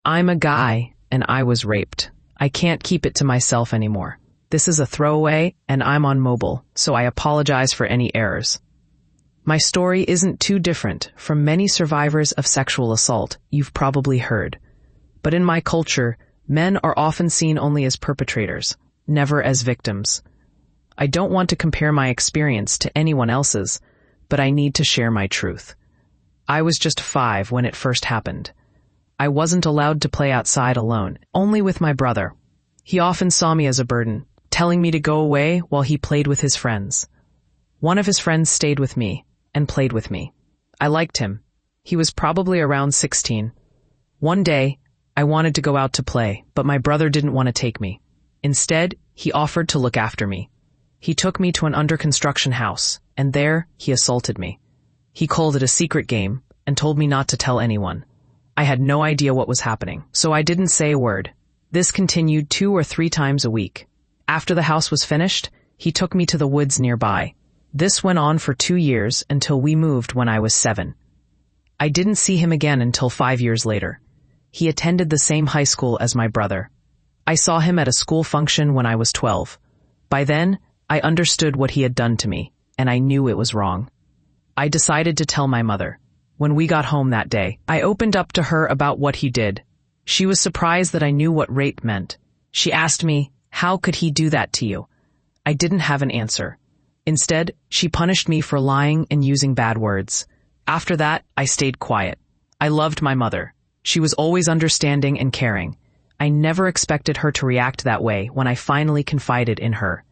I'm a guy, and I was raped. I can't keep it to myself anymore. This is a throwaway, and I'm on mobile, so I apologize for any errors. My story isn't too different from many survivors of sexual assault you've probably heard. But in my culture, men are often seen only as perpetrators, never as victims. I don't want to compare my experience to anyone else's, but I need to share my truth. I was just 5 when it first happened. I wasn't allowed to play outside alone, only with my brother. He often saw me as a burden, telling me to go away while he played with his friends. One of his friends stayed with me and played with me. I liked him. He was probably around 16. One day, I wanted to go out to play, but my brother didn't want to take me. Instead, he offered to look after me. He took me to an under-construction house, and there, he assaulted me. He called it a secret game and told me not to tell anyone. I had no idea what was happening, so I didn't say a word. This continued 2 or 3 times a week. After the house was finished, he took me to the woods nearby. This went on for 2 years until we moved when I was 7. I didn't see him again until 5 years later. He attended the same high school as my brother. I saw him at a school function when I was 12. By then, I understood what he had done to me, and I knew it was wrong. I decided to tell my mother. When we got home that day, I opened up to her about what he did. She was surprised that I knew what rape meant. She asked me, "How could he do that to you?" I didn't have an answer. Instead, she punished me for lying and using bad words. After that, I stayed quiet. I loved my mother. She was always understanding and caring. I never expected her to react that way when I finally confided in her.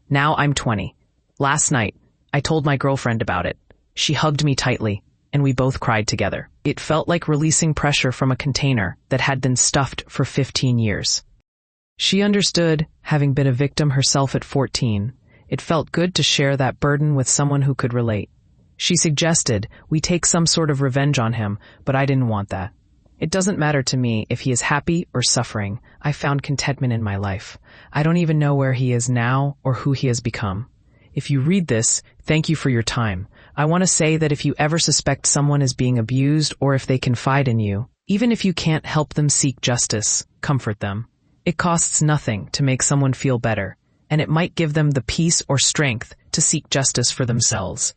Now I'm 20. Last night, I told my girlfriend about it. She hugged me tightly, and we both cried together. It felt like releasing pressure from a container that had been stuffed for 15 years. She understood, having been a victim herself at 14. It felt good to share that burden with someone who could relate. She suggested we take some sort of revenge on him, but I didn't want that. It doesn't matter to me if he is happy or suffering. I found contentment in my life. I don't even know where he is now or who he has become. If you read this, thank you for your time. I want to say that if you ever suspect someone is being abused or if they confide in you, even if you can't help them seek justice, comfort them. It costs nothing to make someone feel better, and it might give them the peace or strength to seek justice for themselves.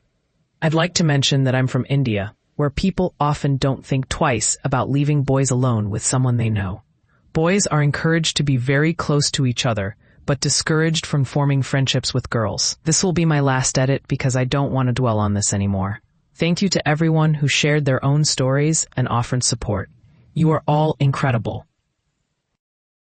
I'd like to mention that I'm from India, where people often don't think twice about leaving boys alone with someone they know. Boys are encouraged to be very close to each other, but discouraged from forming friendships with girls. This will be my last edit because I don't want to dwell on this anymore. Thank you to everyone who shared their own stories and offered support. You are all incredible.